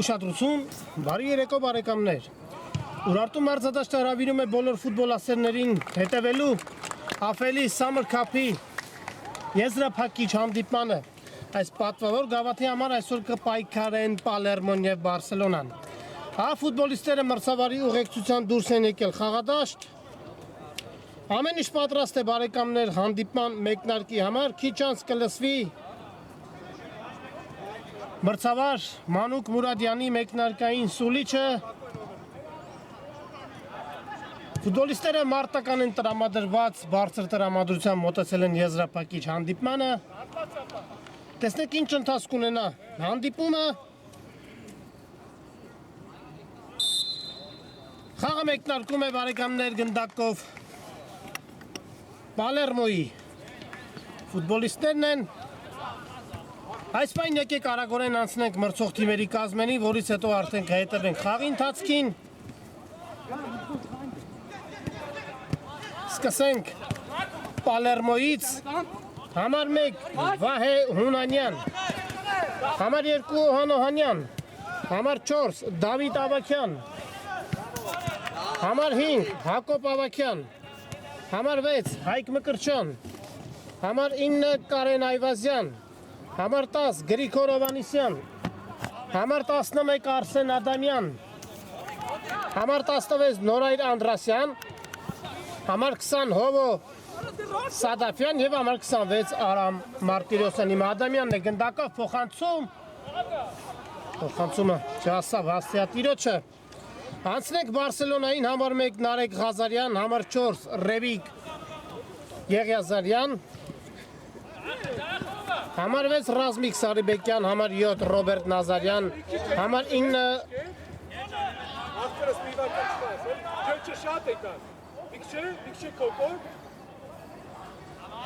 Ուշադրություն, բարի երեկո բարեկամներ։ Ուրարտու մարզադաշտը հրավիրում է բոլոր ֆուտբոլասերներին հետևելու Afeli Summer Cup-ի եզրափակիչ հանդիպմանը։ Այս պատվավոր գավաթի համար այսօր կպայքարեն Պալերմոն եւ Բարսելոնան։ Ֆուտբոլիստները մրցավարի ուղեկցության դուրս են եկել խաղադաշտ։ Ամեն ինչ պատրաստ է բարեկամներ հանդիպման մեկնարկի համար, քիչ անց կլսվի մրցավար Մանուկ Մուրադյանի մեկնարկային սուլիչը։ Ֆուտբոլիստները մարտական են տրամադրված, բարձր տրամադրությամբ մոտեցել են եզրափակիչ հանդիպմանը։ Տեսնենք ինչ ընթացք ունենա հանդիպումը։ Խաղը մեկնարկում է բարեկամներ գնդակով Պալերմոյի ֆուտբոլիստներն են։ Այս պայն եկեք արագորեն անցնենք մրցող թիմերի կազմենի, որից հետո արդեն կհետևենք խաղի ընթացքին։ Սկսենք Պալերմոյից, համար 1 Վահե Հունանյան, համար 2 Հանոհանյան, համար 4 Դավիթ Ավակյան, համար 5 Հակոբ Ավակյան, համար 6 Հայկ Մկրչյան, համար 9 Կարեն Այվազյան, համար 10 Գրիգոր Հովանիսյան, համար 11 Արսեն Ադամյան, համար 16 Նորայր Անդրասյան, համար 20 Հովո Սադաֆյան և համար 26 Արամ Մարտիրոսյան։ Իմ Ադամյանն է գնդակով փոխանցումը չհասավ հաստիատիրոջը։ Անցնենք Բարսելոնային, համար 1 Նարեկ Ղազարյան, համար 4 Ռևիկ Եղիազարյան, համար 6 Ռազմիկ Սարիբեկյան, համար 7 Ռոբերտ Նազարյան, համար 9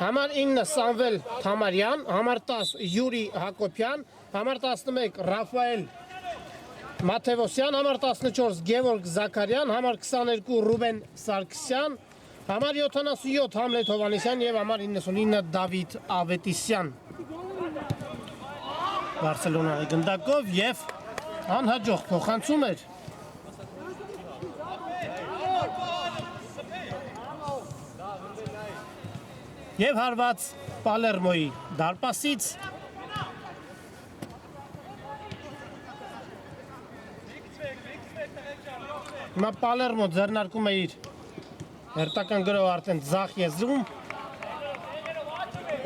համար 9 Սամվել Թամարյան, համար 10 Յուրի Հակոբյան, համար 11 Ռաֆայել Մաթևոսյան, համար 14 Գևորգ Զաքարյան, համար 22 Ռուբեն Սարգսյան, համար 77 Համլետ Հովանեսյան և համար 99 Դավիթ Ավետիսյան։ Բարսելոնայի գնդակով և անհաջող փոխանցում էր։ Եվ հարված Պալերմոյի դարպասից։ Հիմա Պալերմո ձեռնարկում է իր հերթական գրով արդեն ձախ եզրում,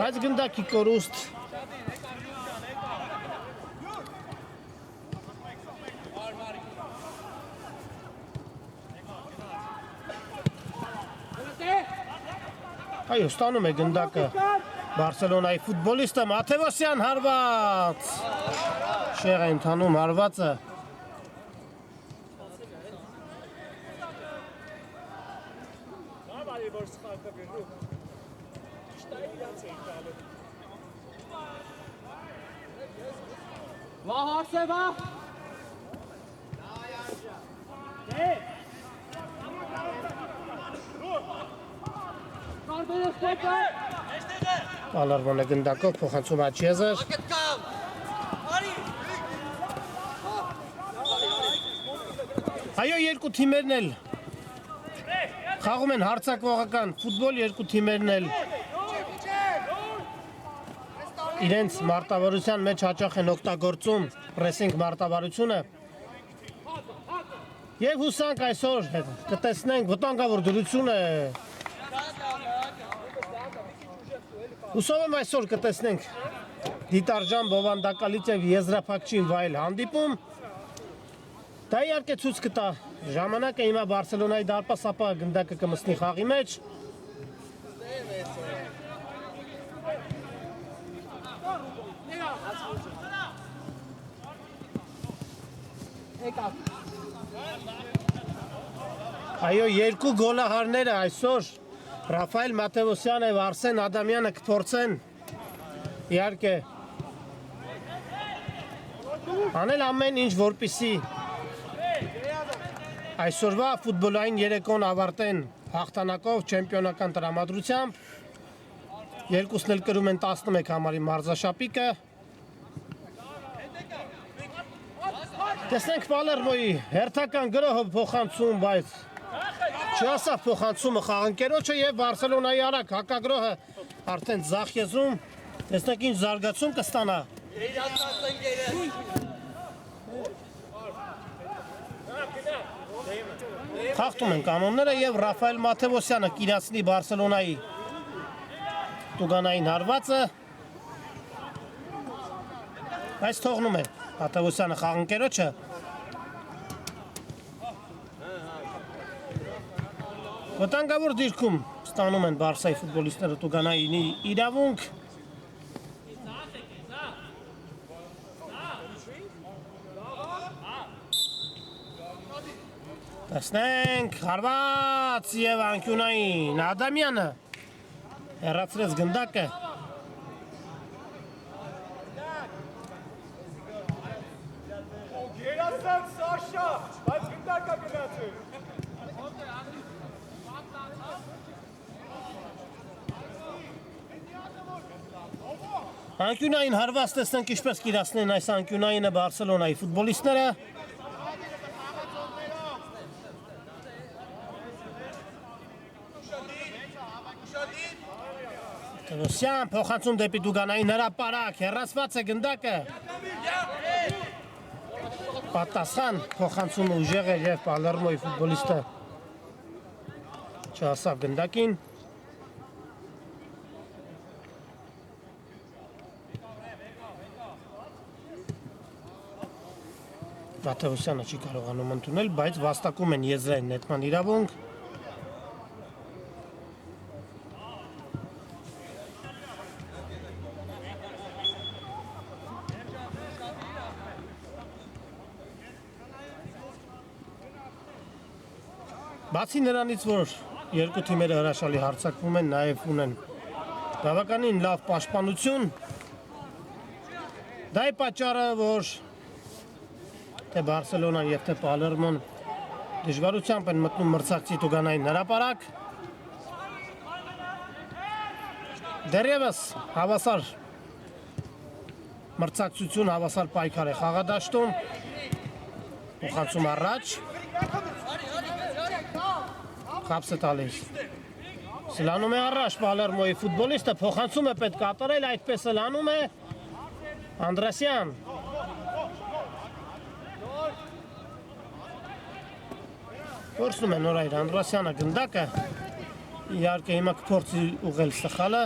բայց գնդակի կորուստ այո, ստանում է գնդակը Բարսելոնայի ֆուտբոլիստը Մաթևոսյան հարված։ Շեղ է ընթանում հարվածը։ Պալերմոն է գնդակով փոխանցում աջ եզր։ Այո, երկու թիմերն էլ խաղում են հարձակվողական ֆուտբոլ, երկու թիմերն էլ իրենց մարտավարության մեջ հաճախ են օգտագործում պրեսինգ մարտավարությունը։ Եվ հուսանք այսօր կտեսնենք վտանգավոր դրություն է։ Հուսով եմ այսօր կտեսնենք դիտարժան բովանդակալից և եզրափակչին վայել հանդիպում։ Դա իհարկե ցույց կտա ժամանակը, հիմա Բարսելոնայի դարպաս, ապա գնդակը կմտնի խաղի մեջ։ Այո, երկու գոլահարները այսօր Ռաֆայել Մաթևոսյանը և Արսեն Ադամյանը կփորձեն իհարկե անել ամեն ինչ, որպեսզի այսօրվա ֆուտբոլային երեկոն ավարտեն հաղթանակով չեմպիոնական տրամադրությամբ։ Երկուսն էլ կրում են 11 համարի մարզաշապիկը։ Տեսնենք Պալերմոյի հերթական գրոհը փոխանցում, բայց չասավ փոխանցումը խաղընկերոջը և Բարսելոնայի արագ հակագրոհը արդեն ձախ եզրում։ Տեսնենք ինչ զարգացում կստանա։ Խաղթում են կանոնները և Ռաֆայել Մաթևոսյանը կիրացնի Բարսելոնայի տուգանային հարվածը, բայց թողնում է Մաթևոսյանը խաղընկերոջը։ Վտանգավոր դիրքում ստանում են Բարսայի ֆուտբոլիստները տուգանայինի իրավունք։ Տեսնենք, հարված և անկյունային Ադամյանը հեռացրեց գնդակը։ Գերասան Սաշա, բայց գնդակը գնացել։ Անկյունային հարված տեսնենք ինչպես կիրացնեն այս անկյունայինը Բարսելոնայի ֆուտբոլիստները։ Մաթևոսյան փոխանցում դեպի տուգանային հրապարակ, հեռացված է գնդակը։ Պատասխան փոխանցումը ուժեղ է և Պալերմոյի ֆուտբոլիստը չհասավ գնդակին։ Մաթևոսյանը չի կարողանում ընդունել, բայց վաստակում են եզրային նետման իրավունք։ Բացի նրանից, որ երկու թիմերը հրաշալի հարձակվում են, նաև ունեն բավականին լավ պաշտպանություն, դա է պատճառը, որ թե Բարսելոնան և թե Պալերմոն դժվարությամբ են մտնում մրցակցի տուգանային հրապարակ։ Դեռևս հավասար մրցակցություն, հավասար պայքար է խաղադաշտում։ Փոխանցում առաջ։ Խապս է տալիս։ Սլանում է առաջ Պալերմոյի ֆուտբոլիստը, փոխանցում է պետք կատարել, այդպես էլ անում է Անդրասյան։ Փորձում է նորայր Անդրասյանը գնդակը, իհարկե հիմա կփորձի ուղղել սխալը։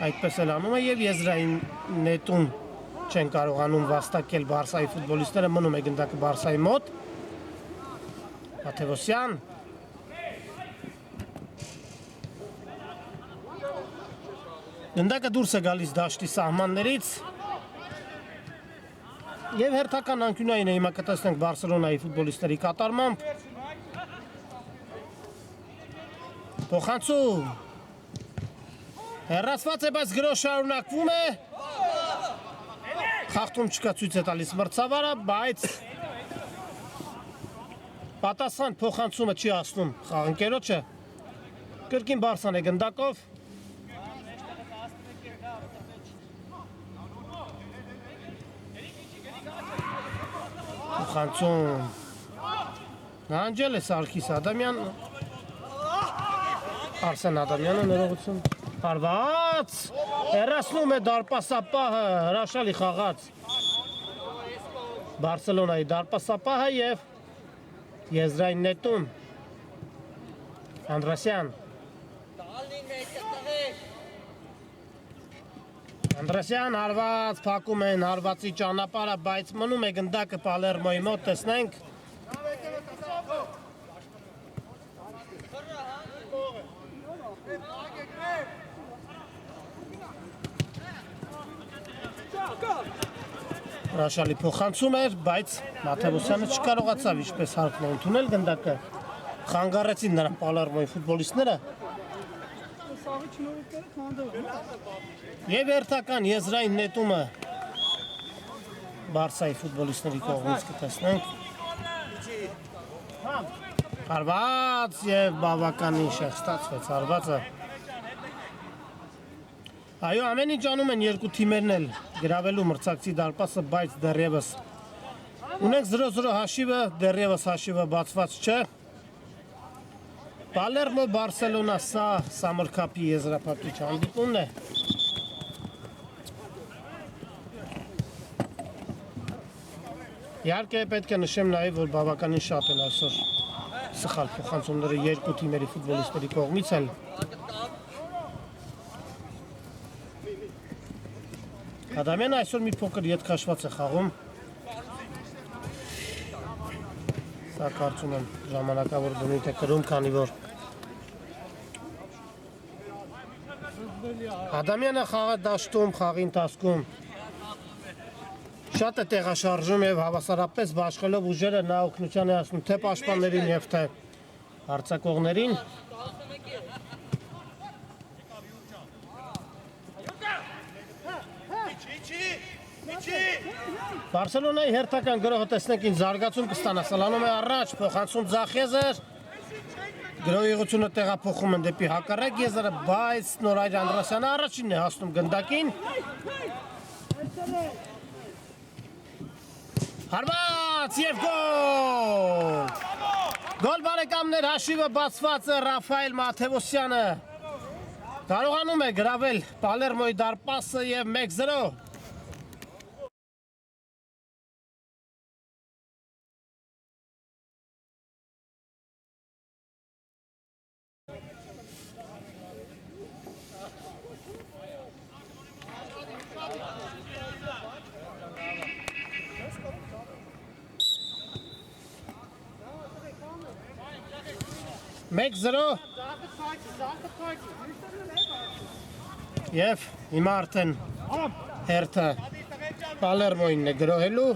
Այդպես էլ անում է և եզրային նետում չեն կարողանում վաստակել Բարսայի ֆուտբոլիստները, մնում է գնդակը Բարսայի մոտ։ Մաթևոսյան։ Գնդակը դուրս է գալիս դաշտի սահմաններից և հերթական անկյունային է հիմա կտեսնենք Բարսելոնայի ֆուտբոլիստների կատարմամբ։ Փոխանցում։ Հեռացված է, բայց գրոհ շարունակվում է։ Խաղթում չկա, ցույց է տալիս մրցավարը, բայց պատասխան փոխանցումը չի հասնում խաղընկերոջը։ Կրկին Բարսան է գնդակով։ Փոխանցում։ Նահանջել է Սարգիս Ադամյան։ Արսեն Ադամյանը ներողություն։ Հարված։ Հեռացնում է դարպասապահը, հրաշալի խաղաց Բարսելոնայի դարպասապահը և եզրային նետում Անդրասյան։ Անդրասյան հարված, փակում են հարվածի ճանապարհը, բայց մնում է գնդակը Պալերմոյի մոտ, տեսնենք։ հրաշալի փոխանցում էր, բայց Մաթևոսյանը չկարողացավ ինչպես հարկն է ընդունել գնդակը։ Խանգարեցին նրան Պալերմոյի ֆուտբոլիստները։ Սաղի չնորհքները քանդել։ Եվ հերթական եզրային նետումը Բարսայի ֆուտբոլիստների կողմից կտեսնենք։ Հարված եւ բավականին շեղ ստացվեց հարվածը։ Այո, ամեն ինչ անում են երկու թիմերն էլ գրավելու մրցակցի դարպասը, բայց դեռևս ունենք 0-0 հաշիվը, դեռևս հաշիվը բացված չէ։ Պալերմո Բարսելոնա սա Summer Cup-ի եզրափակիչ հանդիպումն է։ Իհարկե պետք է նշեմ նաև, որ բավականին շատ են այսօր սխալ փոխանցումները երկու թիմերի ֆուտբոլիստների կողմից էլ։ Ադամյանը այսօր մի փոքր ետքաշված է խաղում։ Սա կարծում եմ ժամանակավոր բնույթ է կրում, քանի որ Ադամյանը խաղը դաշտում, խաղի ընթացքում շատ է տեղաշարժում եւ հավասարապես բաշխելով ուժերը նա օգնության է հասնում թե պաշտպաններին եւ թե հարձակողներին։ Բարսելոնայի հերթական գրոհը տեսնենք ինչ զարգացում կստանա, սլանում է առաջ, փոխանցում ձախ եզր։ Գրոհի ուղղությունը տեղափոխում են դեպի հակառակ եզրը, բայց Նորայր Անդրասյանը առաջինն է հասնում գնդակին։ Հարված և գոլ! Գոլ բարեկամներ, հաշիվը բացված է Ռաֆայել Մաթևոսյանը։ Կարողանում է գրավել Պալերմոյի դարպասը և 1-0։ Մեկ 0 և հիմա արդեն հերթը Պալերմոյին է գրոհելու։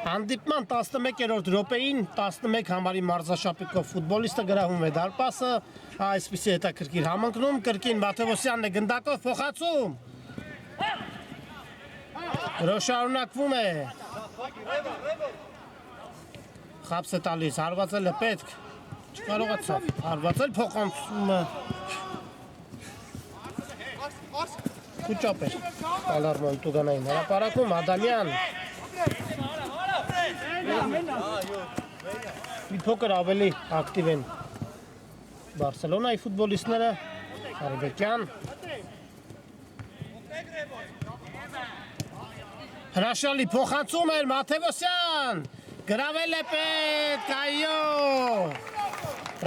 Հանդիպման 11-րդ րոպեին 11 համարի մարզաշապիկով ֆուտբոլիստը գրավում է դարպասը, այսպիսի հետաքրքիր համընկնում, կրկին Մաթևոսյանն է գնդակով փոխանցում։ Գրոհ շարունակվում է։ Խաբս է տալիս, հարվածել է պետք, չկարողացավ, հարվածել փոխանցումը կուճապ էր Պալերմոյի տուգանային հրապարակում, Ադամյան մի փոքր ավելի ակտիվ են Բարսելոնայի ֆուտբոլիստները, Արիբեկյան հրաշալի փոխանցում էր Մաթևոսյան, գրավել է պետք, այո,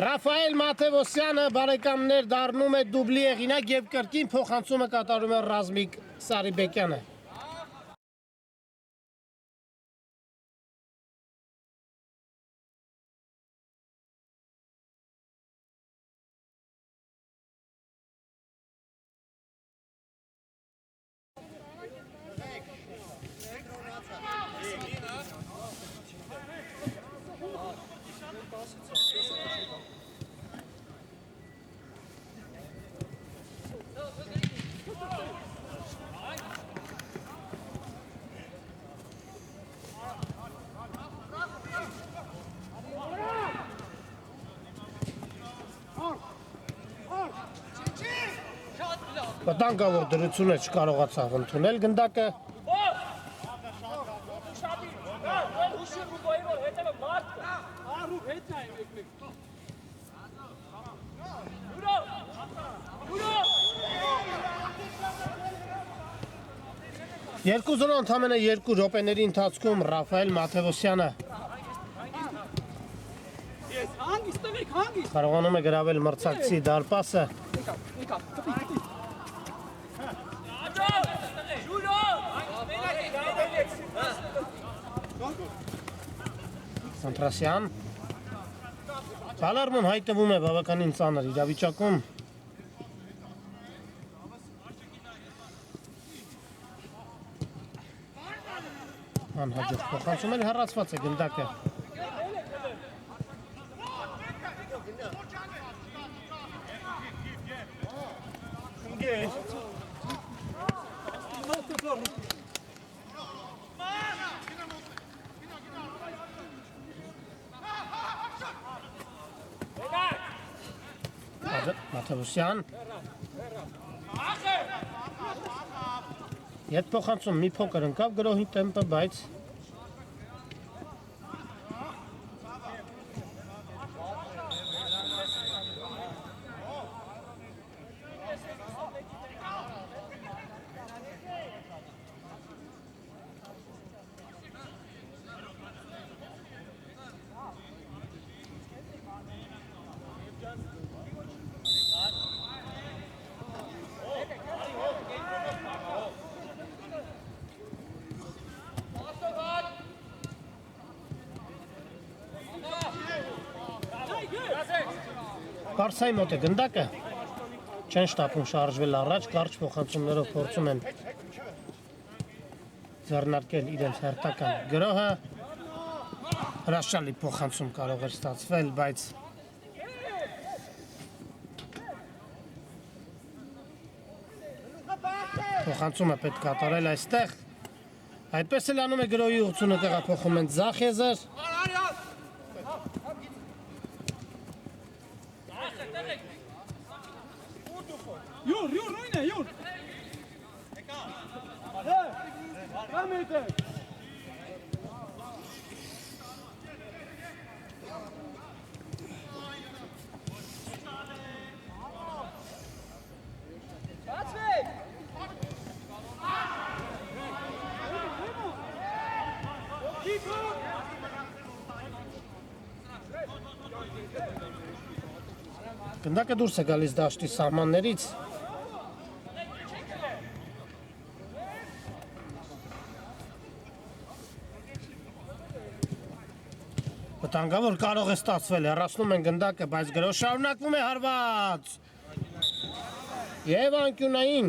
Ռաֆայել Մաթևոսյանը բարեկամներ դառնում է դուբլի հեղինակ և կրկին փոխանցումը կատարում է Ռազմիկ Սարիբեկյանը։ Վտանգավոր դրություն է չկարողացավ ընդունել գնդակը։ Երկու 0 ընդամենը 2 րոպեների ընթացքում Ռաֆայել Մաթևոսյանը կարողանում է գրավել մրցակցի դարպասը։ Սանտրասյան Պալերմոն հայտնվում է բավականին ծանր իրավիճակում։ անհաջող փոխանցում են հեռացված է գնդակը Մաթևոսյան Ետ փոխանցում մի փոքր ընկավ գրոհի տեմպը, բայց Բարսայի մոտ է գնդակը, չեն շտապում շարժվել առաջ, կարճ փոխանցումներով փորձում են ձեռնարկել իրենց հերթական գրոհը, հրաշալի փոխանցում կարող էր ստացվել, բայց փոխանցումը պետք է կատարել այստեղ, այդպես էլ անում է գրոհի ուղղությունը տեղափոխում են ձախ եզր, Յուր, նույն է, յուր։ Կամ էտե։ Բացվեք։ Գնդակը դուրս է գալիս դաշտի սահմաններից, վտանգավոր կարող է ստացվել, հեռացնում են գնդակը, բայց գրոհ շարունակվում է հարված և անկյունային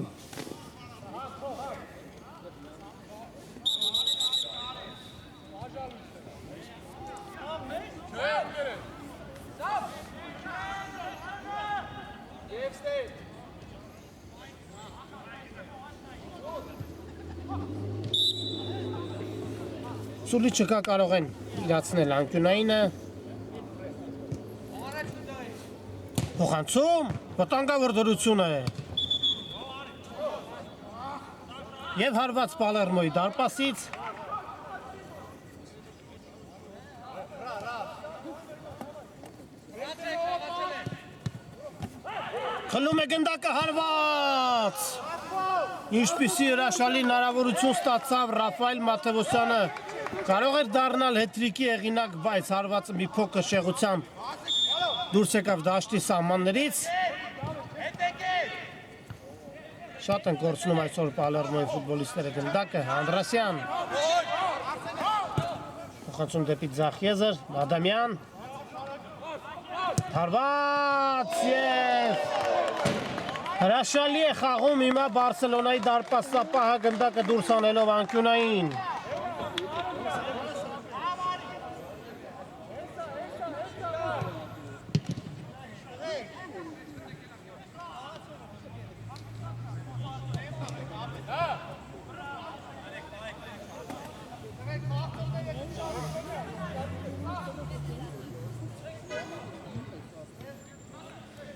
Սուլի չկա կարող են իրացնել անկյունայինը Փոխանցում, վտանգավոր դրություն է և հարված Պալերմոյի դարպասից Խլում է գնդակը հարված Ինչպիսի հրաշալի հնարավորություն ստացավ Ռաֆայել Մաթևոսյանը Կարող էր դառնալ հետրիկի հեղինակ, բայց հարվածը մի փոքր շեղությամբ դուրս եկավ դաշտի սահմաններից Շատ են կորցնում այսօր Պալերմոյի ֆուտբոլիստները գնդակը Անդրասյան Փոխանցում դեպի ձախ եզր Ադամյան Հարված և Հրաշալի է խաղում հիմա Բարսելոնայի դարպասապահը գնդակը դուրս անելով անկյունային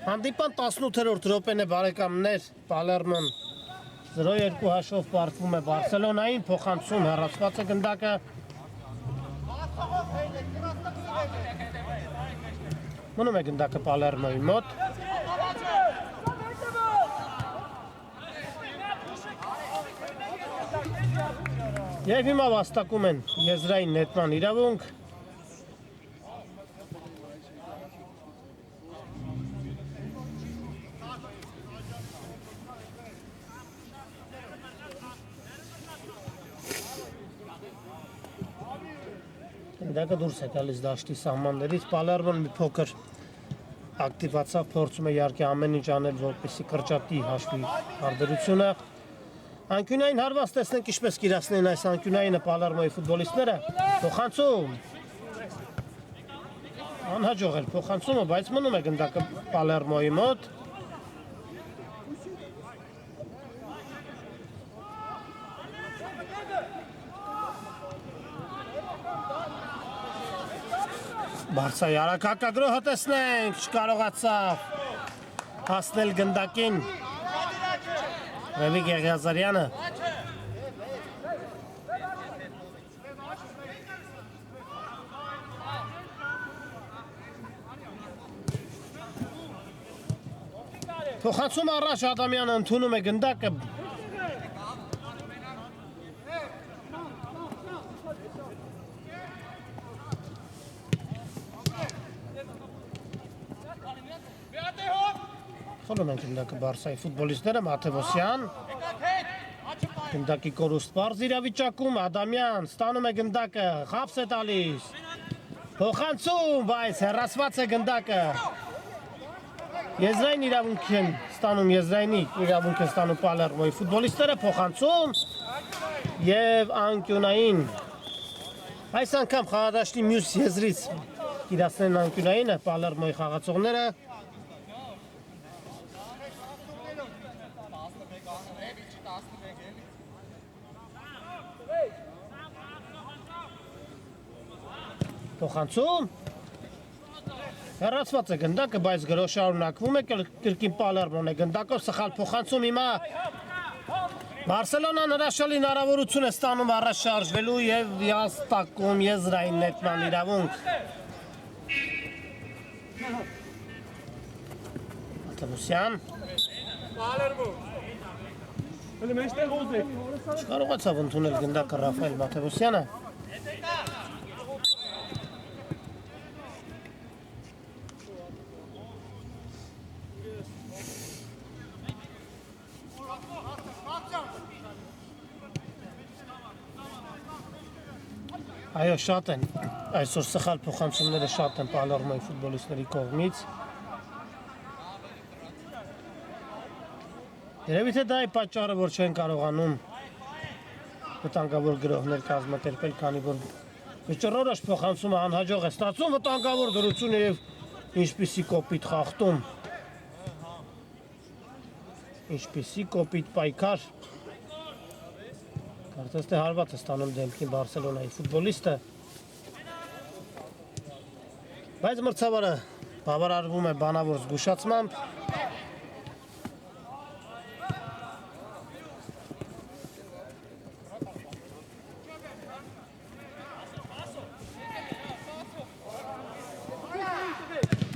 Հանդիպան 18-րդ րոպեն է բարեկամներ, Պալերմոն 0-2 հաշվով պարտվում է Բարսելոնային, փոխանցում հեռացված է գնդակը Մնում է գնդակը Պալերմոյի մոտ Եվ հիմա վաստակում են եզրային նետման իրավունք Գնդակը դուրս է գալիս դաշտի սահմաններից, Պալերմոն մի փոքր ակտիվացավ, փորձում է իհարկե ամեն ինչ անել, որպեսզի կրճատի հաշվի հարդարությունը, Անկյունային հարված տեսնենք ինչպես կիրացնեն այս անկյունայինը Պալերմոյի ֆուտբոլիստները։ Փոխանցում։ Անհաջող էր փոխանցումը, բայց մնում է գնդակը Պալերմոյի մոտ։ Բարսայի արակակագրոհը տեսնենք, չկարողացավ հասնել գնդակին։ Ռևիկ Եղիազարյանը Փոխանցում առաջ Ադամյանը ընդունում է գնդակը Խորում են գնդակը Բարսայի ֆուտբոլիստները Մաթևոսյան Գնդակի կորուստ պարզ իրավիճակում Ադամյան ստանում է գնդակը խապս է տալիս Փոխանցում, բայց հեռացված է գնդակը Եզրային իրավունք են ստանում Եզրայինի իրավունք են ստանում Պալերմոյի ֆուտբոլիստները փոխանցում եւ անկյունային Այս անգամ խաղադաշտի մյուս եզրից իրացնեն անկյունայինը Պալերմոյի խաղացողները Փոխանցում Հեռացված է գնդակը, բայց գրոշարունակվում է կրկին Պալերմոն է գնդակով սխալ փոխանցում հիմա Բարսելոնան հրաշալի հնարավորություն է ստանում առաջ շարժվելու եւ հաստատում եզրային նետման իրավունք Մաթևոսյան Պալերմո Հələ մեջտեղ ոզեք Չկարողացավ ընդունել գնդակը Ռաֆայել Մաթևոսյանը Այո, շատ են, այսօր սխալ փոխանցումները շատ են Պալերմոյի ֆուտբոլիստների կողմից Երևի թե դա է պատճառը, որ չեն կարողանում վտանգավոր գրոհներ կազմակերպել, քանի որ վճռորոշ փոխանցումը անհաջող է ստացվում վտանգավոր դրություն եւ ինչպիսի կոպիտ խախտում Ինչպիսի կոպիտ պայքար Կարծես թե հարված է ստանում դեմքին Բարսելոնայի ֆուտբոլիստը Բայց մրցավարը բավարարվում է բանավոր զգուշացմամբ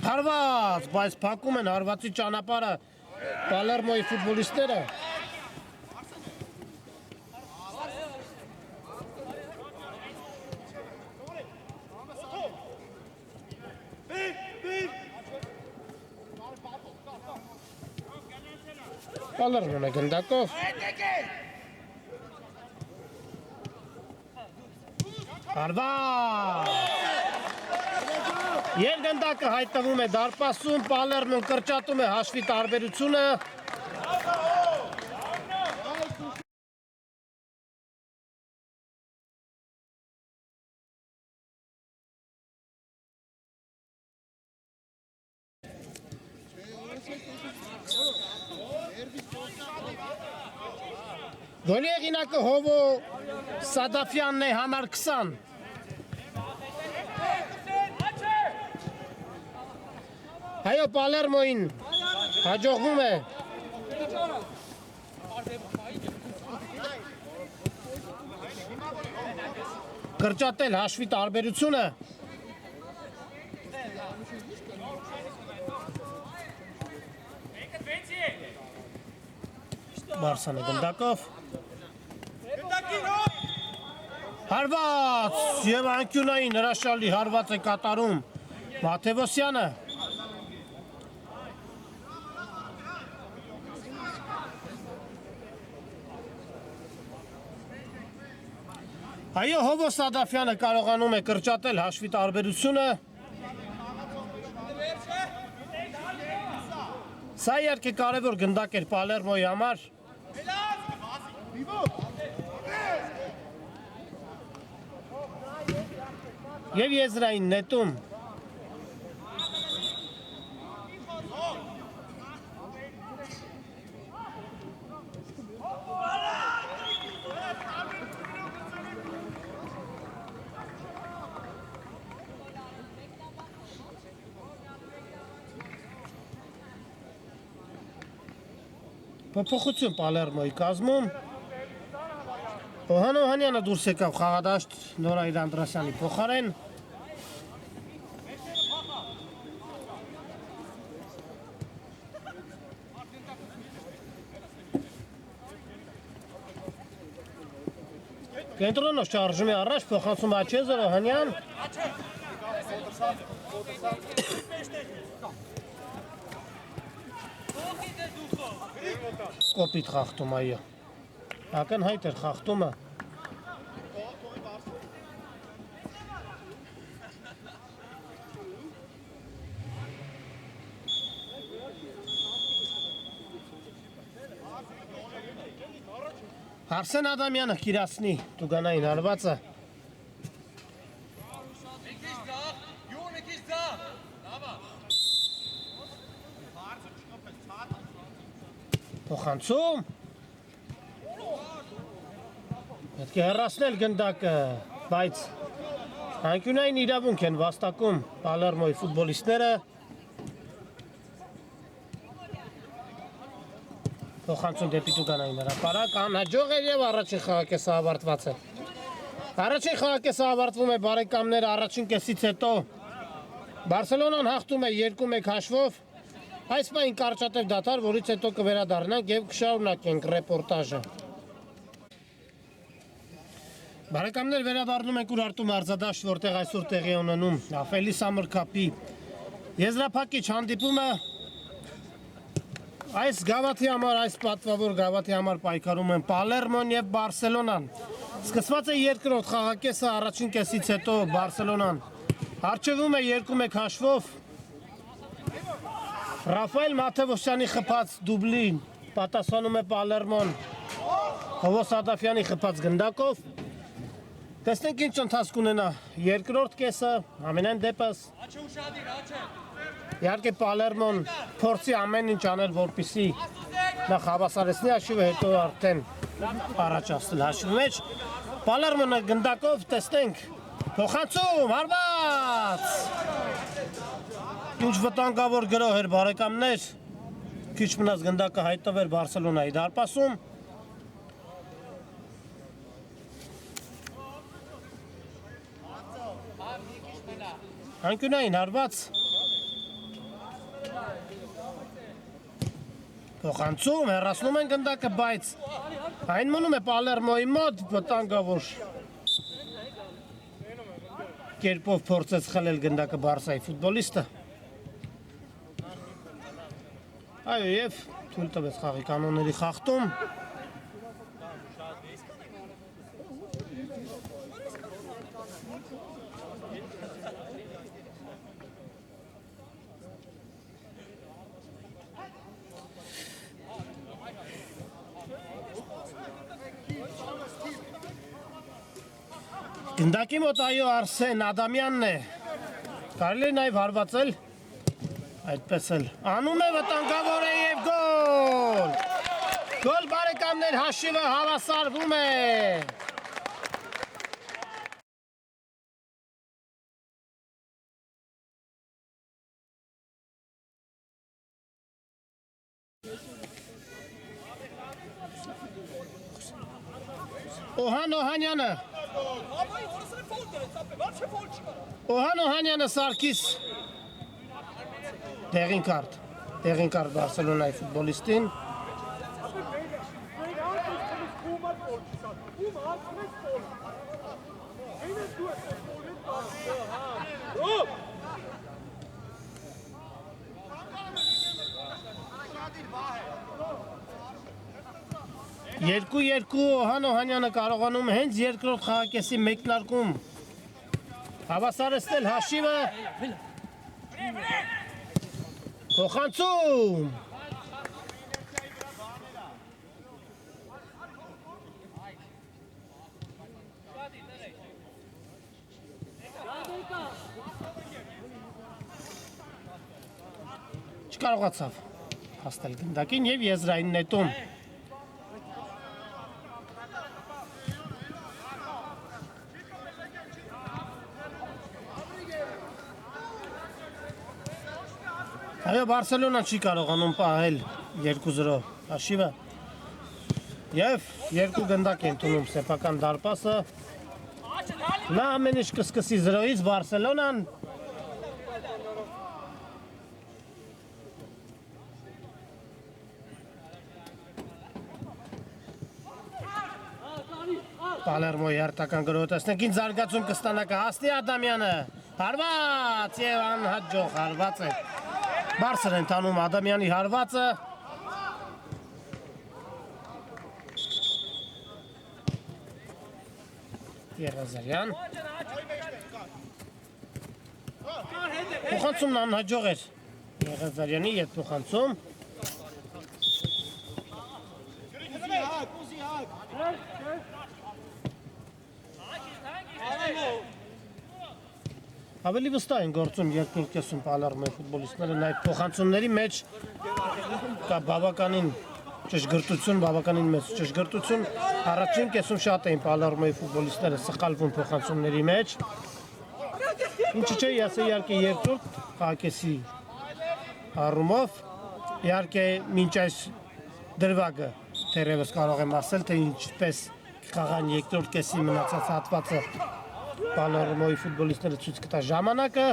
Հարված, բայց փակում են հարվածի ճանապարհը Պալերմոյի ֆուտբոլիստները Պալերմոն է գնդակով Հարված Եվ գնդակը հայտնվում է դարպասում Պալերմոն կրճատում է հաշվի տարբերությունը Գոլի եղինակը Հովո Սադաֆյանն է համար 20 Այո Պալերմոյին հաջողվում է կրճատել հաշվի տարբերությունը Բարսանը գնդակով Հարված և անկյունային հրաշալի հարված է կատարում Մաթևոսյանը Այո Հովո Սադաֆյանը կարողանում է կրճատել հաշվի տարբերությունը Սա իհարկե կարևոր գնդակ էր Պալերմոյի համար Եվ եզրային նետում։ Փոփոխություն Պալերմոյի կազմում։ Օհան Օհանյանը դուրս եկավ խաղադաշտ Նորայր Անդրասյանի փոխարեն։ Կենտրոնով շարժում է առաջ, փոխանցում Աչեզեր Օհանյան։ Կոպիտ խախտում այո։ Ակնհայտ էր խախտումը։ Արսեն Ադամյանը կիրացնի Տուգանային հարվածը։ Փոխանցում։ Պետք է հեռացնել գնդակը, բայց անկյունային իրավունք են վաստակում Պալերմոյի ֆուտբոլիստները։ Փոխանցում դեպի Տուգանային հրապարակ, անհաջող էր եւ առաջին խաղակեսը ավարտված է։ Առաջին խաղակեսը ավարտվում է բարեկամներ առաջին կեսից հետո։ Բարսելոնան հաղթում է 2-1 հաշվով։ Այս պահին կարճատև դադար, որից հետո կվերադառնանք եւ կշարունակենք ռեպորտաժը։ Բարեկամներ, վերադառնում ենք Ուրարտու մարզադաշտ, որտեղ այսօր տեղի է ունենում Աֆելի Summer Cup-ի եզրափակիչ հանդիպումը։ Այս գավաթի համար, այս պատվավոր գավաթի համար պայքարում են Պալերմոն եւ Բարսելոնան։ Սկսված է երկրորդ խաղակեսը, առաջին կեսից հետո Բարսելոնան առջևում է 2-1 հաշվով։ Ռաֆայել Մաթևոսյանի խփած դուբլին պատասխանում է Պալերմոն Հովոս Ադաֆյանի խփած գնդակով։ Տեսնենք ինչ ընթացք ունենա երկրորդ կեսը, ամենայն դեպս իհարկե Պալերմոն փորձի ամեն ինչ անել, որպեսզի նախ հավասարեցնի հաշիվը, հետո արդեն առաջացնել հաշվի մեջ։ Պալերմոնը գնդակով, տեսնենք, փոխանցում, հարված։ Ինչ վտանգավոր գրոհ էր բարեկամներ, քիչ մնաց գնդակը հայտնվեր Բարսելոնայի դարպասում։ Անկյունային հարված։ Փոխանցում, հեռացնում են գնդակը, բայց այն մնում է Պալերմոյի մոտ, վտանգավոր կերպով փորձեց խլել գնդակը Բարսայի ֆուտբոլիստը։ Այո, եւ թույլ տվեց խաղի կանոնների խախտում։ Գնդակի մոտ այո Արսեն Ադամյանն է, կարելի է նաև հարվածել, այդպես էլ անում է, վտանգավոր է և գոլ, գոլ բարեկամներ, հաշիվը հավասարվում է։ Օհան Օհանյանը Օհան Օհանյանը Սարգիս տեղին կարդ Բարսելոնայի ֆուտբոլիստին։ Երկու Օհան Օհանյանը կարողանում հենց երկրորդ խաղակեսի մեկնարկում հավասարեցնել հաշիվը։ Փոխանցում։ Չկարողացավ հասնել գնդակին եւ եզրային նետում Այո, Բարսելոնան չի կարողանում պահել 2-0 հաշիվը եւ երկու գնդակ են տունում սեփական դարպասը նա ամեն ինչ կսկսի 0-ից Բարսելոնան Պալերմոյի հերթական գրոհը տեսնենք ինչ զարգացում կստանա կհասնի Ադամյանը հարված եւ անհաջող հարված է Բարձր են տանում Ադամյանի հարվածը Եղազարյան Փոխանցումն անհաջող էր Եղազարյանի ետ փոխանցում Ավելի վստահ են գործում երկրորդ կեսում Պալերմոյի ֆուտբոլիստները նաև փոխանցումների մեջ կա բավականին ճշգրտություն, բավականին մեծ ճշգրտություն առաջին կեսում շատ էին Պալերմոյի ֆուտբոլիստները սխալվում փոխանցումների մեջ ինչը չէ ասա իհարկե երկրորդ խաղակեսի առումով իհարկե մինչ այս դրվագը թերևս կարող եմ ասել թե ինչպես խաղան երկրորդ կեսի մնացած հատվածը Պալերմոյի ֆուտբոլիստները ցույց կտա ժամանակը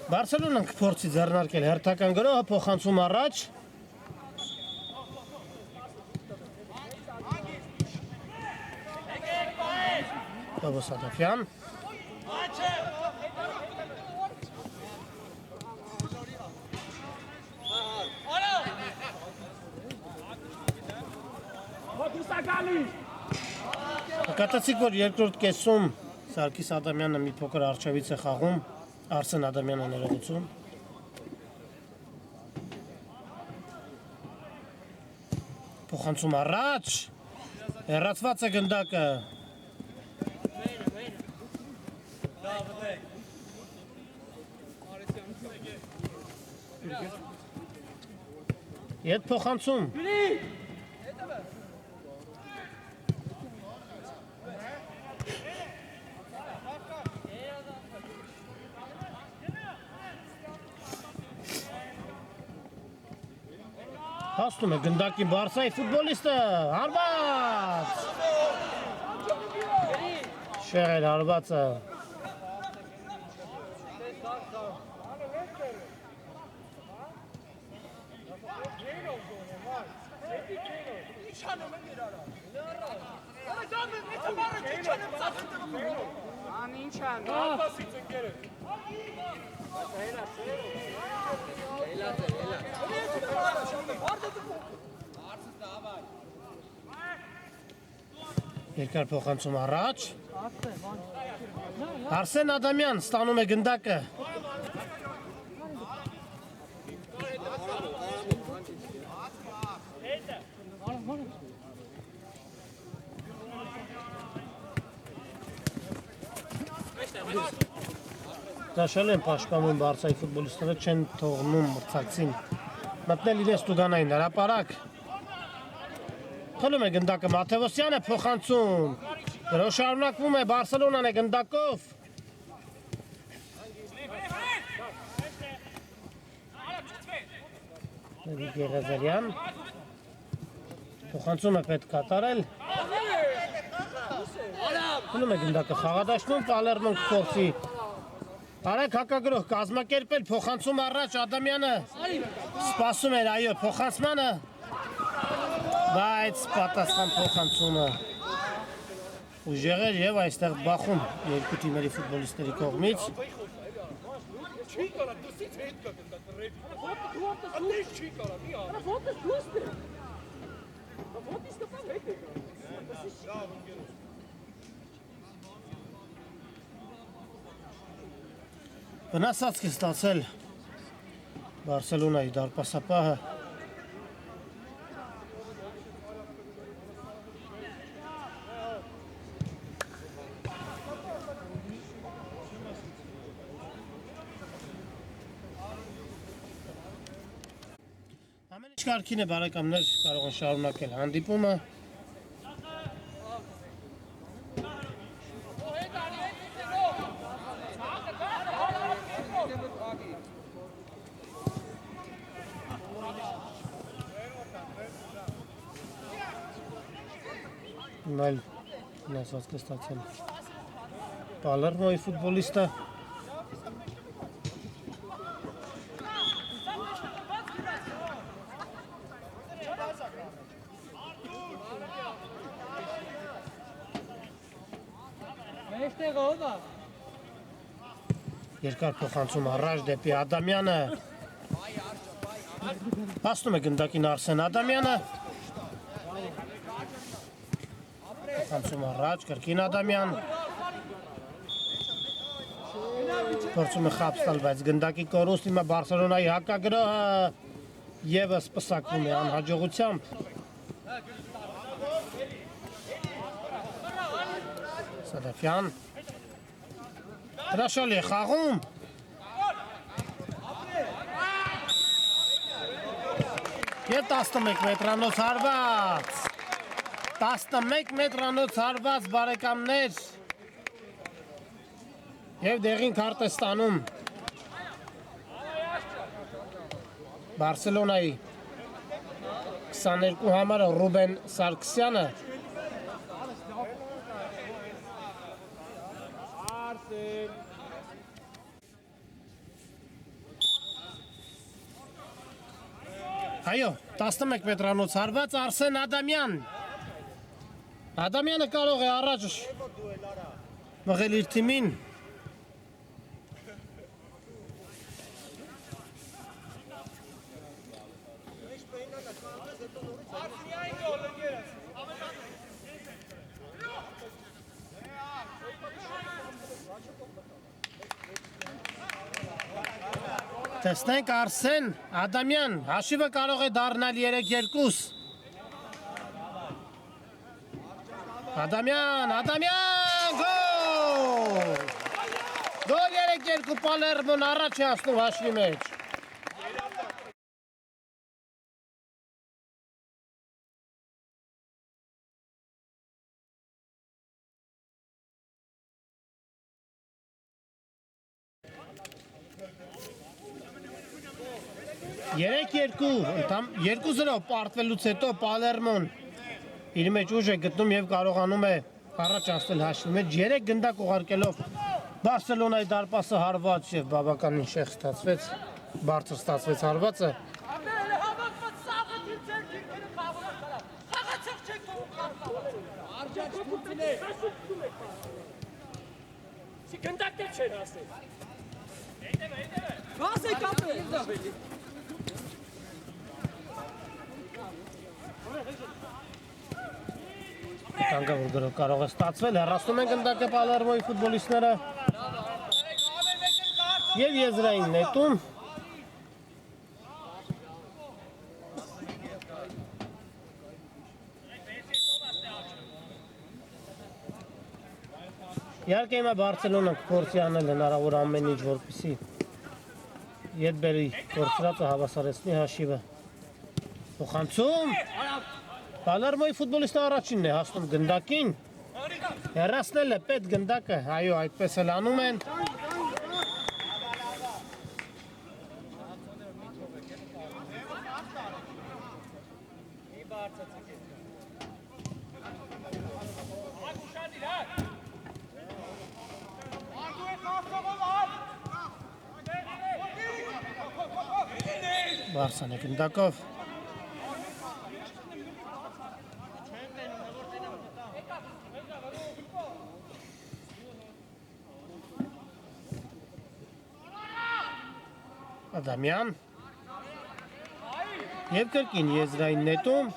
Բարսելոնան կփորձի ձեռնարկել հերթական գրոհը փոխանցում առաջ Պավոս Ադամյան Կատացիք, որ երկրորդ կեսում Սարգիս Ադամյանը մի փոքր առջևից է խաղում Արսեն Ադամյանը ներողություն Փոխանցում առաջ հեռացված է գնդակը Ետ փոխանցում Հասնում է գնդակի Բարսայի ֆուտբոլիստը, հարված Շեղել հարվածը Երկար փոխանցում առաջ Արսեն Ադամյան ստանում է գնդակը Դաշել են պաշտպանում Բարսայի ֆուտբոլիստները չեն թողնում մրցակցին մտնել իրենց տուգանային հրապարակ Խլում է գնդակը Մաթևոսյանը փոխանցում Գրոհ շարունակվում է Բարսելոնան է գնդակով Եղազարյան Փոխանցում է պետք կատարել Խլում է գնդակը խաղադաշտում Պալերմոն կփորձի Արեք հակագրոհ կազմակերպել փոխանցում առաջ Ադամյանը սպասում էր այո փոխանցմանը Բայց պատասխան փոխանցումը ուժեղ էր եւ այստեղ բախում երկու թիմերի ֆուտբոլիստների կողմից։ Չի կարա, դուսից հետ կա գնդա տրեփ։ Ատես չի կարա, մի արա։ Ո՞տ է դուստ է։ Ո՞տ է ստապա հետ է։ Վնասած է ստացել Բարսելոնայի դարպասապահը։ Ամեն ինչ կարգին է, բարեկամներ, կարող են շարունակել հանդիպումը։ Նայլ նասած կստացել Պալերմոյի ֆուտբոլիստը։ Երկար փոխանցում առաջ դեպի Ադամյանը։ Հասնում է գնդակին Արսեն Ադամյանը։ Փոխանցում առաջ կրկին Ադամյան։ Փորձում է խապ ստալ, բայց գնդակի կորուստ հիմա Բարսելոնայի հակագրոհը ևս պսակվում է անհաջողությամբ։ Սադաֆյան հրաշալի է խաղում։ Եվ 11 մետրանոց հարված։ 11 մետրանոց հարված բարեկամներ։ Եվ դեղին քարտ է ստանում Բարսելոնայի 22 համարը Ռուբեն Սարգսյանը։ Այո, 11 մետրանոց հարված Արսեն Ադամյան։ Ադամյանը կարող է առաջ մղել իր թիմին։ Տեսնենք Արսեն Ադամյան, հաշիվը կարող է դառնալ 3-2։ Ադամյան, գոլ! Գոլ 3-2 Պալերմոն առաջ է հասնում հաշվի մեջ։ Երկու զրով պարտվելուց հետո Պալերմոն իր մեջ ուժ է գտնում և կարողանում է առաջ անցնել հաշվի մեջ 3 գնդակ ուղարկելով Բարսելոնայի դարպասը հարված և բավականին շեղ ստացվեց, բարձր ստացվեց հարվածը։ Գնդակ չեն ասել։ Կանգավոր գրով կարող է ստացվել, հեռացնում են գնդակը Պալերմոյի ֆուտբոլիստները և եզրային նետում։ Իհարկե հիմա Բարսելոնը կփորձի անել հնարավոր ամեն ինչ, որպեսզի ետ բերի կորցրածը հավասարեցնի հաշիվը։ Փոխանցում։ Պալերմոյի ֆուտբոլիստը առաջինն է հասնում գնդակին։ Հեռացնել է պետ գնդակը, այո, այդպես էլ անում են։ Բարսան է գնդակով։ Ադամյան Եվ կրկին եզրային նետում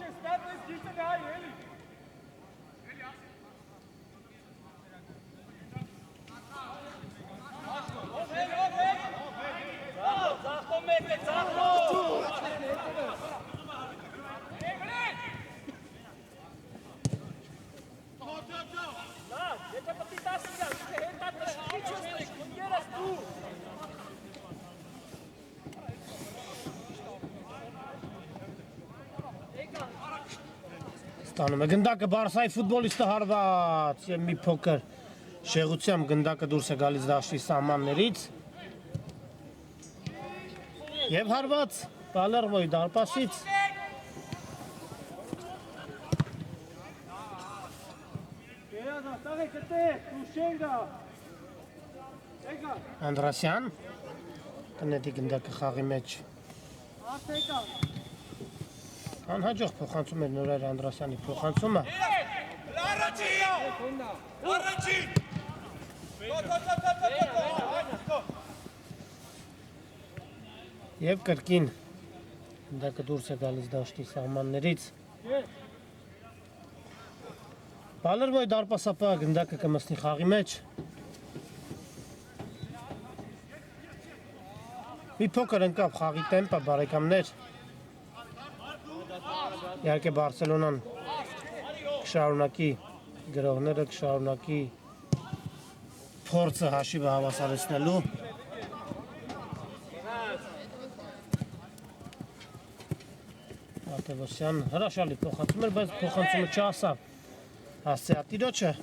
Ստանում է գնդակը Բարսայի ֆուտբոլիստը հարված և մի փոքր շեղությամբ գնդակը դուրս է գալիս դաշտի սահմաններից և հարված Պալերմոյի դարպասից Անդրասյան կնետի գնդակը խաղի մեջ Անհաջող փոխանցում էր նորայր Անդրասյանի փոխանցումը Եվ կրկին գնդակը դուրս է գալիս դաշտի սահմաններից Պալերմոյի դարպասապահը գնդակը կմսնի խաղի մեջ Մի փոքր ընկավ խաղի տեմպը բարեկամներ Իհարկե Բարսելոնան կշարունակի գրողները կշարունակի փորձը հաշիվը հավասարեցնելու Ատևոսյան հրաշալի փոխանցում էր, բայց փոխանցումը չհասավ հասցեատիրոջը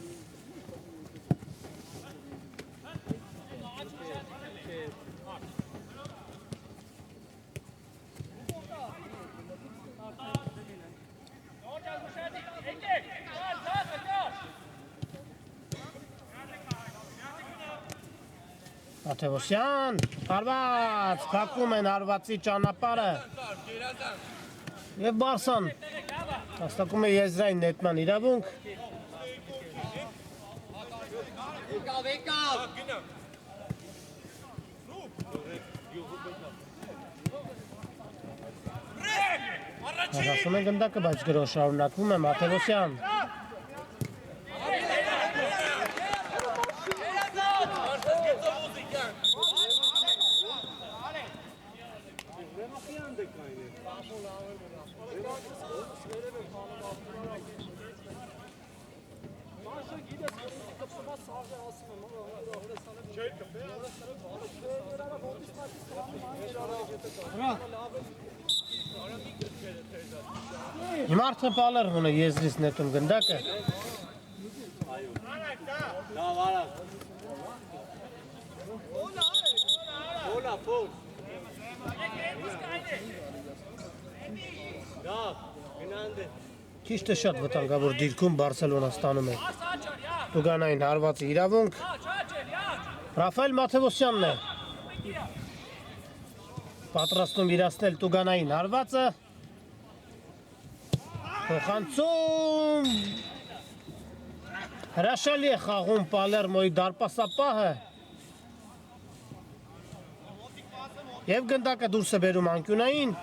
Աթևոսյան, հարված, փակում են հարվածի ճանապարհը և Բարսան հաստատում է եզրային նետման իրավունք Հաշում են գնդակը, բայց գրող շարունակվում է Աթևոսյան Հիմա արդեն Պալերմոն է եզրից նետում գնդակը Քիչ շատ վտանգավոր դիրքում Բարսելոնա ստանում է Տուգանային հարվածի իրավունք Ռաֆայել Մաթևոսյանն է Պատրաստում իրացնել Տուգանային հարվածը Փոխանցում Հրաշալի է խաղում Պալերմոյի դարպասապահը Եվ գնդակը դուրս է բերում անկյունային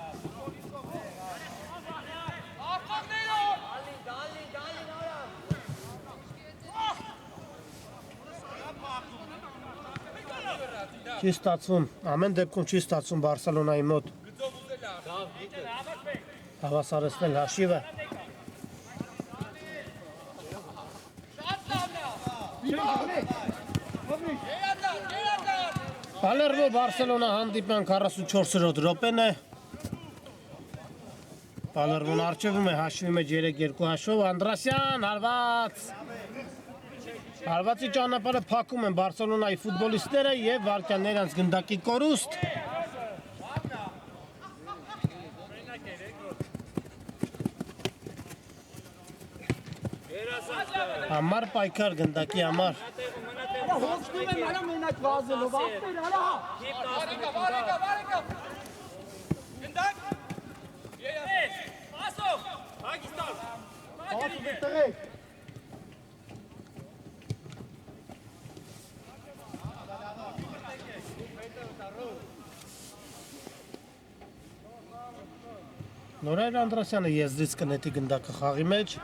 Չի ստացվում, ամեն դեպքում չի ստացվում Բարսելոնայի մոտ հավասարեցնել հաշիվը Պալերմո Բարսելոնա հանդիպման 44-րդ րոպեն է Պալերմոն առջևում է հաշվի մեջ 3-2 հաշվով Անդրասյան, հարված Հարվածի ճանապարհը փակում են Բարսելոնայի ֆուտբոլիստները և վարքյան նրանց գնդակի կորուստ Համար պայքար գնդակի համար Հոսնում եմ հալա մենակ վազելով, աղբեր, հալա Բարեկա Գնդակ Ասով Հագիստան Ասով տղեք Նորայր Անդրասյանը եզրից կնետի գնդակը խաղի մեջ։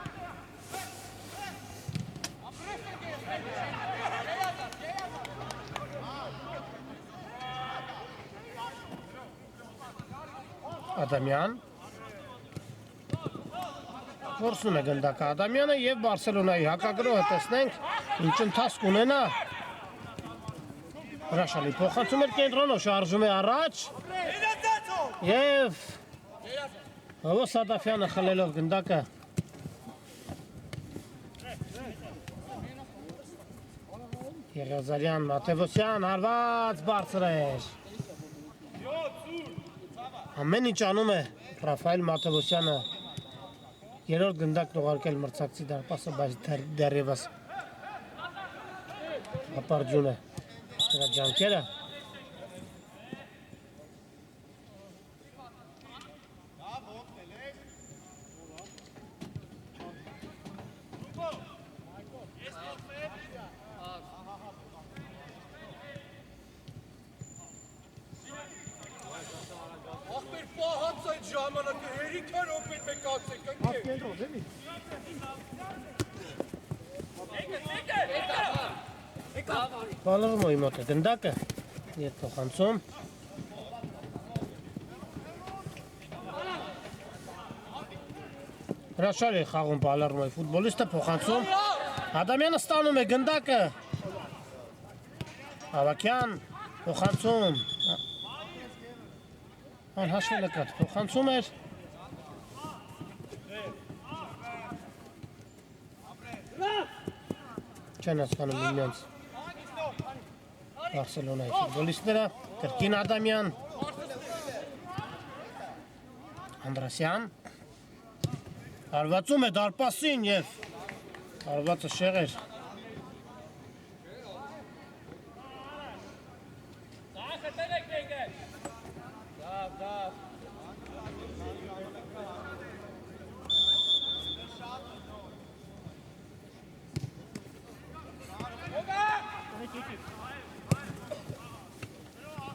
Ադամյան Որսում է գնդակը Ադամյանը և Բարսելոնայի հակագրոհը տեսնենք ինչ ընթացք ունենա հրաշալի փոխանցում էր կենտրոնով շարժում է առաջ և Հովո Սադաֆյանը խլելով գնդակը Եղազարյան Մաթևոսյան հարված բարձր էր Ամեն ինչ անում է Ռաֆայել Մաթևոսյանը երրորդ գնդակն ուղարկել մրցակցի դարպասը, բայց դեռևս հապարջուն է նրա ջանքերը Պալերմոյի մոտ է գնդակը ետ փոխանցում հրաշալի խաղում Պալերմոյի ֆուտբոլիստը փոխանցում Ադամյանը ստանում է գնդակը Ավակյան փոխանցում անհաշվել է կատ փոխանցում էր չեն հասկանում միմյանց Բարսելոնայի ֆուտբոլիստները կրկին Ադամյան Անդրասյան հարվածում է դարպասին և հարվածը շեղեր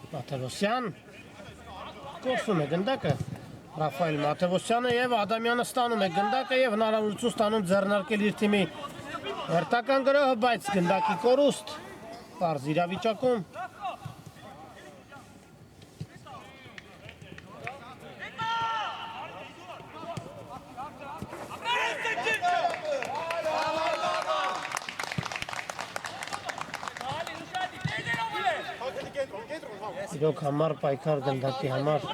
Մաթևոսյան կորսում է գնդակը Ռաֆայել Մաթևոսյանը և Ադամյանը ստանում է գնդակը և հնարավորություն ստանում ձեռնարկել իր թիմի հերթական գրոհը, բայց գնդակի կորուստ պարզ իրավիճակում իրոք համար պայքար գնդակի համար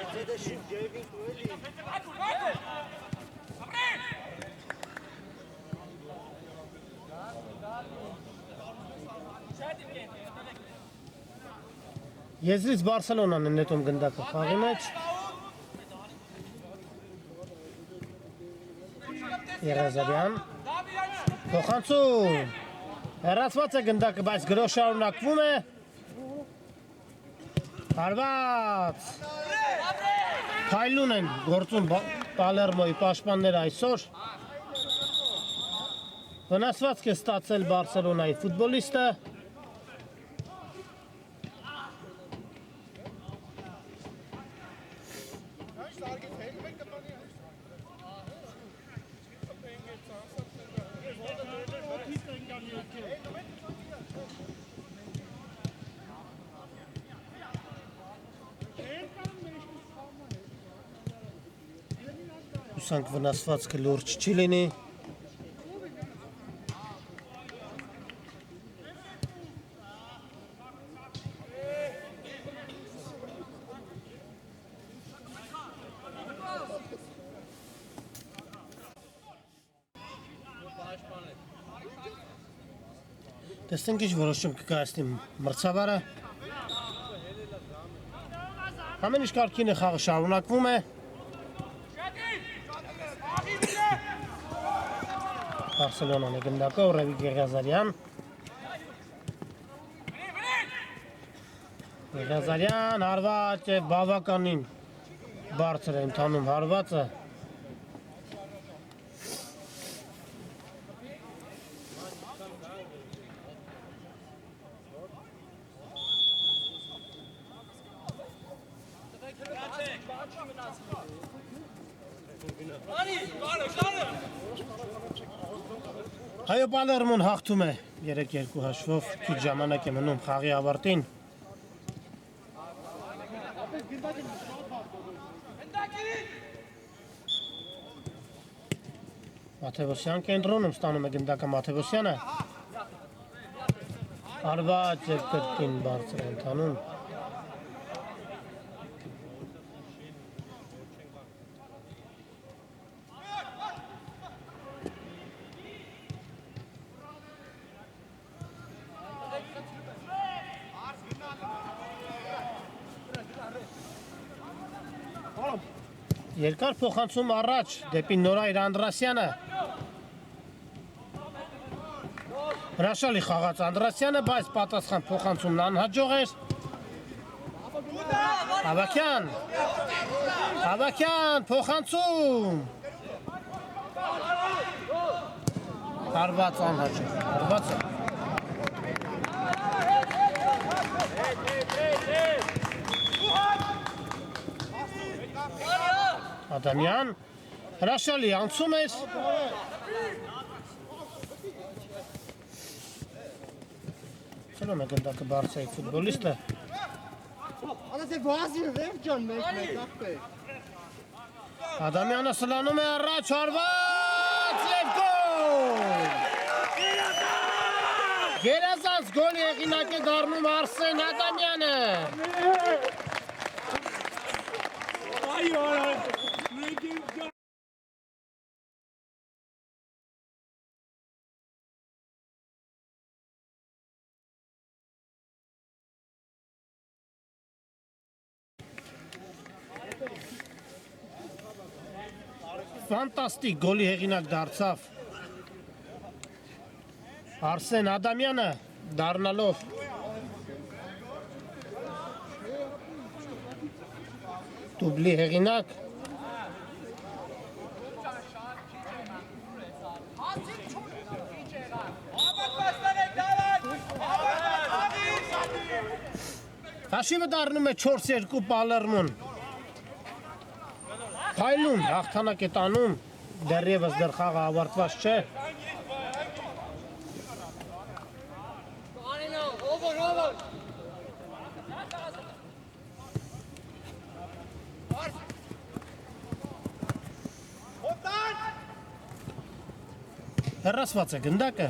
Եզրից Բարսելոնան է նետում գնդակը խաղի մեջ Եղազարյան փոխանցում հեռացված է գնդակը, բայց գրոհ շարունակվում է հարված փայլուն են գործում Պալերմոյի պաշտպանները այսօր վնասվածք է ստացել Բարսելոնայի ֆուտբոլիստը Հուսանք վնասվածքը լուրջ չի լինի Տեսնենք ինչ որոշում կկայացնի մրցավարը Ամեն ինչ կարգին է խաղը շարունակվում է Բարսելոնան է գնդակը, Ռևիկ Եղազարյան Եղազարյան հարված է բավականին բարձր է ընթանում հարվածը Այո, Պալերմոն հաղթում է 3-2 հաշվով, քիչ ժամանակ է մնում խաղի ավարտին։ Մաթևոսյան կենտրոնում ստանում է գնդակը Մաթևոսյանը։ Արված և կրկին բարձր ընթանում։ Երկար փոխանցում առաջ դեպի Նորայր Անդրասյանը։ Հրաշալի խաղաց Անդրասյանը, բայց պատասխան փոխանցումն անհաջող էր։ Ավակյան, փոխանցում։ Հարված անհաջող, հարված է։ Ադամյան, հրաշալի անցում էր։ Սրում է գնդակը բարձայի ֆուտբոլիստը։ Ադամյանը սլանում է առաջ, հարված և գոլ։ Գերազանց գոլի հեղինակ է դառնում Արսեն Ադամյանը։ Ֆանտաստիկ գոլի հեղինակ դարձավ Արսեն Ադամյանը, դառնալով դուբլի հեղինակ։ Հաշիվը դառնում է 4-2 Պալերմոն։ Փայլուն հաղթանակ է տանում, դեռևս դեռ խաղը ավարտված չէ։ Հեռացված է գնդակը։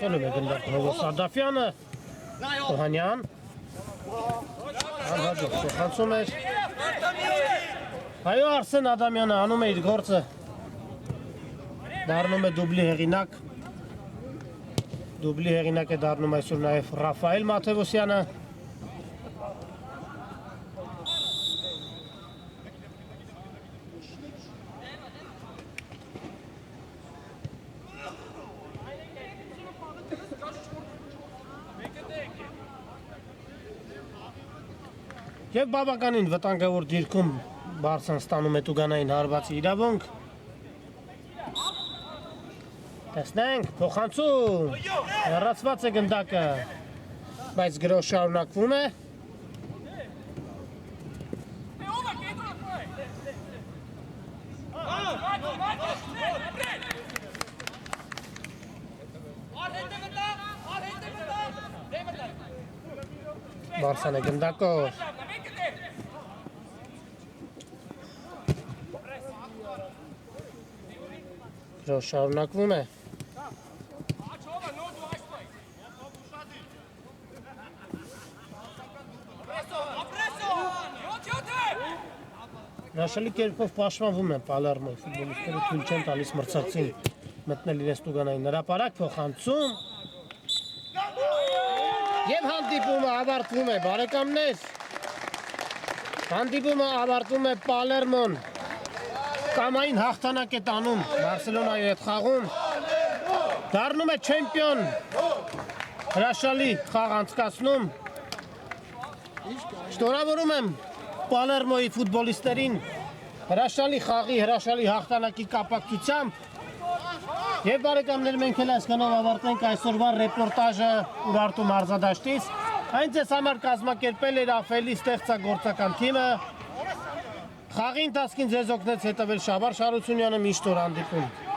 Սոլում է գնդակը Հովոս Ադաֆյանը, Օհանյան, անհաջող փոխանցում էր։ Այո, Արսեն Ադամյանը անում է իր գործը, դառնում է դուբլի հեղինակ։ Դուբլի հեղինակ է դառնում այսօր նաև Ռաֆայել Մաթևոսյանը։ Եվ բավականին վտանգավոր դիրքում Բարսան ստանում է տուգանային հարվածի իրավունք։ Տեսնենք, փոխանցում, հեռացված է գնդակը, բայց գրոհ շարունակվում է։ Բարսան է գնդակով։ Գրոհ շարունակվում է։ Հրաշալի կերպով պաշտպանվում են Պալերմոյի ֆուտբոլիստները, թույլ չեն տալիս մրցակցին մտնել իրենց տուգանային հրապարակ, փոխանցում և հանդիպումը ավարտվում է, բարեկամներ, հանդիպումը ավարտվում է Պալերմոն կամային հաղթանակ է տանում Բարսելոնայի հետ խաղում, դառնում է չեմպիոն, հրաշալի խաղ անցկացնում, շնորհավորում եմ Պալերմոյի ֆուտբոլիստերին հրաշալի խաղի, հրաշալի հաղթանակի կապակցությամբ Եվ բարեկամներ, մենք էլ այսքանով ավարտենք այսօրվա ռեպորտաժը Ուրարտու մարզադաշտից։ Այն ձեզ համար կազմակերպել էր Աֆելի ստեղծագործական թիմը։ Խաղի ընթացքին ձեզ օգնեց հետևել Շաբար Շարությունյանը, միշտ օր հանդիպում։